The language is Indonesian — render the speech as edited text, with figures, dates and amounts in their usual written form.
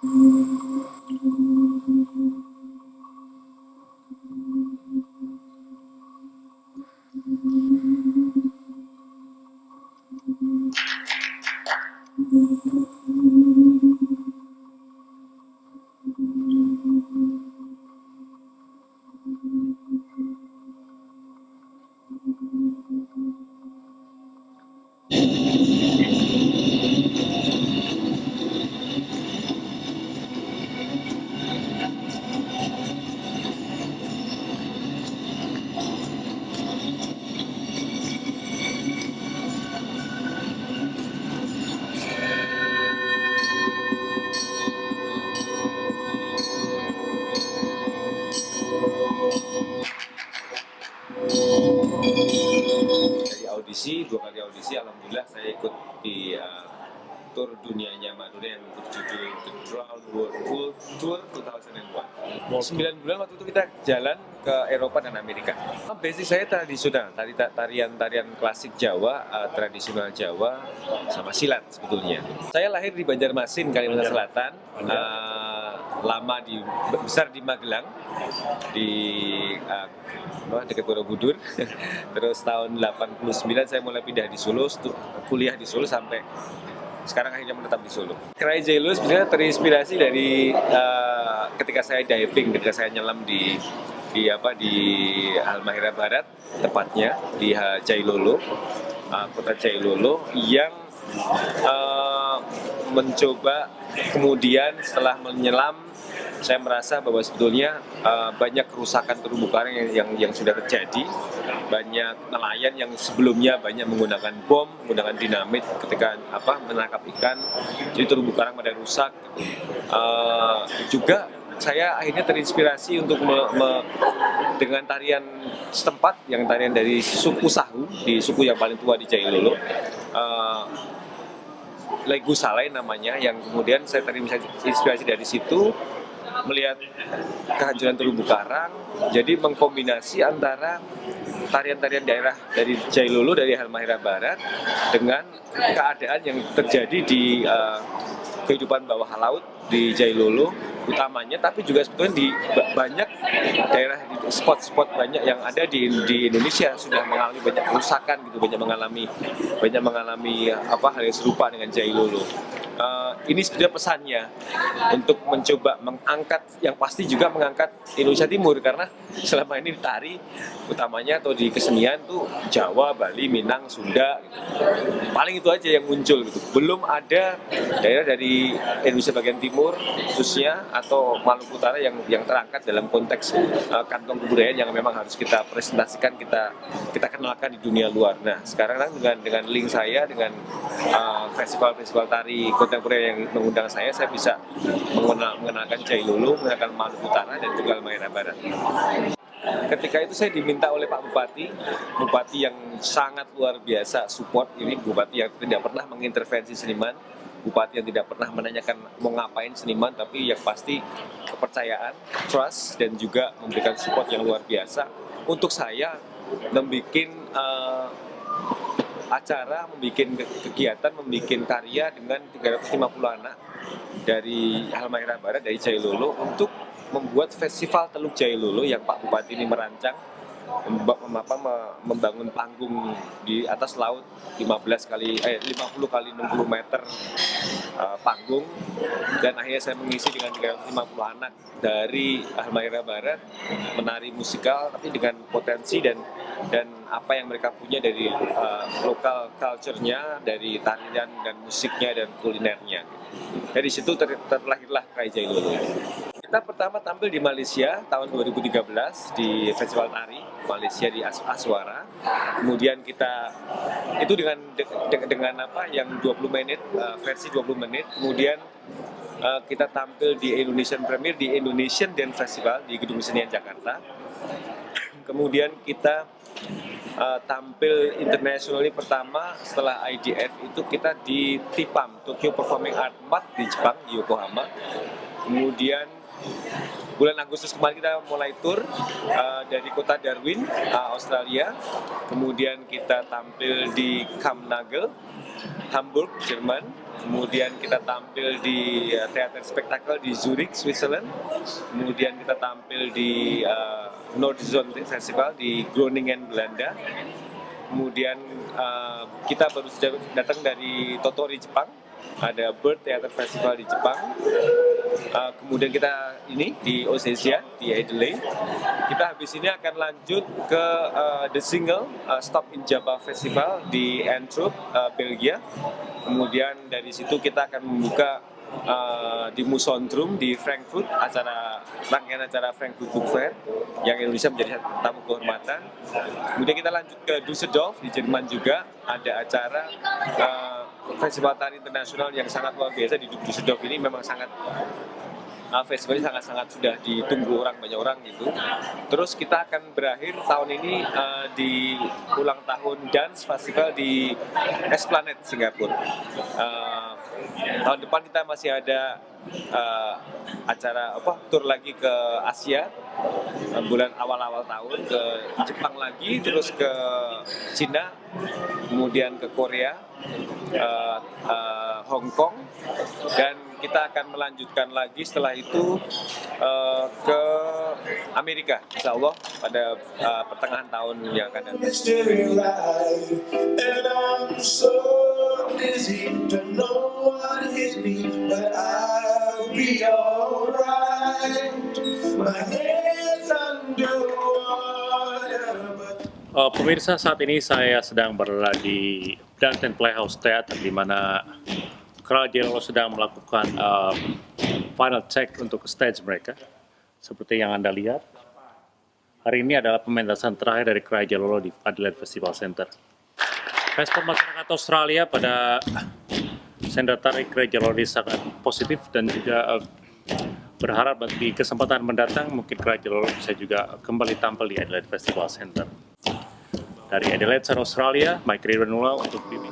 Dari audisi, 2 kali audisi, alhamdulillah saya ikut di tour dunianya Madura yang berjudul The Drown World Tour 2001. 9 bulan waktu itu kita jalan ke Eropa dan Amerika. Basic saya tradisional, tarian klasik Jawa, tradisional Jawa, sama silat sebetulnya. Saya lahir di Banjarmasin, Kalimantan Selatan, besar di Magelang, di dekat Borobudur. Terus tahun 89 saya mulai pindah di Solo, kuliah di Solo sampai sekarang akhirnya menetap di Solo. Cry Jai Lolo sebenarnya terinspirasi dari ketika saya diving, ketika saya nyelam di Halmahera Barat, tepatnya di Jai Lolo, kota Jai Lolo yang mencoba, kemudian setelah menyelam saya merasa bahwa sebetulnya banyak kerusakan terumbu karang yang sudah terjadi, banyak nelayan yang sebelumnya banyak menggunakan bom, menggunakan dinamit ketika menangkap ikan, jadi terumbu karang pada rusak. Juga saya akhirnya terinspirasi untuk dengan tarian setempat, yang tarian dari suku Sahu, di suku yang paling tua di Jai Lolo, Legu Salai namanya, yang kemudian saya terinspirasi dari situ, melihat kehancuran terumbu karang, jadi mengkombinasi antara tarian-tarian daerah dari Jai Lolo, dari Halmahera Barat, dengan keadaan yang terjadi di kehidupan bawah laut di Jai Lolo utamanya, tapi juga sebetulnya di banyak daerah, spot-spot banyak yang ada di Indonesia sudah mengalami banyak kerusakan gitu, banyak mengalami hal yang serupa dengan Jai Lolo. Ini sebetulnya pesannya untuk mencoba mengangkat, yang pasti juga mengangkat Indonesia Timur, karena selama ini tari utamanya atau di kesenian tuh Jawa, Bali, Minang, Sunda gitu. Paling itu aja yang muncul gitu. Belum ada daerah dari Indonesia bagian timur khususnya atau Maluku Utara yang terangkat dalam konteks kantong kebudayaan yang memang harus kita presentasikan, kita kenalkan di dunia luar. Nah, sekarang dengan link saya dengan festival-festival tari kontemporer yang mengundang saya bisa mengenalkan Jai Lolo, mengenalkan Maluku Utara dan juga Halmahera Barat. Ketika itu saya diminta oleh Pak Bupati yang sangat luar biasa support. Ini Bupati yang tidak pernah mengintervensi seniman, Bupati yang tidak pernah menanyakan mau ngapain seniman, tapi yang pasti kepercayaan, trust, dan juga memberikan support yang luar biasa untuk saya membuat acara, membuat kegiatan, membuat karya dengan 350 anak dari Halmahera Barat, dari Jai Lolo, untuk membuat festival Teluk Jai Lolo yang Pak Bupati ini merancang, membangun panggung di atas laut 50 kali 60 meter panggung, dan akhirnya saya mengisi dengan 350 anak dari Halmahera Barat menari musikal, tapi dengan potensi dan apa yang mereka punya dari lokal culture-nya, dari tarian dan musiknya dan kulinernya. Dari situ terlahirlah Cry Jai Lolo. Kita pertama tampil di Malaysia tahun 2013 di Festival Tari Malaysia di Aswara. Kemudian kita itu dengan yang 20 menit, versi 20 menit. Kemudian kita tampil di Indonesian Premier di Indonesian Dance Festival di Gedung Kesenian Jakarta. Kemudian kita tampil internationally pertama setelah IDF itu kita di TIPAM, Tokyo Performing Art Mart di Jepang, di Yokohama. Kemudian bulan Agustus kemarin kita mulai tour dari kota Darwin, Australia. Kemudian kita tampil di Kampnagel, Hamburg, Jerman. Kemudian kita tampil di teater spektakel di Zurich, Switzerland. Kemudian kita tampil di Nordzone Festival di Groningen, Belanda. Kemudian kita baru saja datang dari Tottori, Jepang. Ada Bird Theater Festival di Jepang. Kemudian kita ini di Oceania, di Adelaide. Kita habis ini akan lanjut ke The Single Stop in Java Festival di Antwerp, Belgia. Kemudian dari situ kita akan membuka di Musondrum di Frankfurt, rangkaian acara Frankfurt Book Fair yang Indonesia menjadi tamu kehormatan. Kemudian kita lanjut ke Düsseldorf di Jerman juga, ada acara festival tari internasional yang sangat luar biasa di Düsseldorf ini. Memang sangat festivalnya sangat sudah ditunggu banyak orang gitu. Terus kita akan berakhir tahun ini di ulang tahun dance festival di Esplanade Singapura. Tahun depan kita masih ada acara tour lagi ke Asia, bulan awal tahun ke Jepang lagi, terus ke Cina, kemudian ke Korea, Hong Kong, dan kita akan melanjutkan lagi setelah itu ke Amerika, insya Allah pada pertengahan tahun yang akan datang. Pemirsa, saat ini saya sedang berada di Brandon Playhouse Theater, di mana Cry-J-Lolo sedang melakukan final check untuk stage mereka. Seperti yang Anda lihat, hari ini adalah pementasan terakhir dari Cry-J-Lolo di Adelaide Festival Center. Respon masyarakat Australia pada sender tari Cry-J-Lolo sangat positif, dan juga berharap di kesempatan mendatang mungkin Cry-J-Lolo bisa juga kembali tampil di Adelaide Festival Center. Dari Adelaide, Australia, Mike Riranula untuk BB.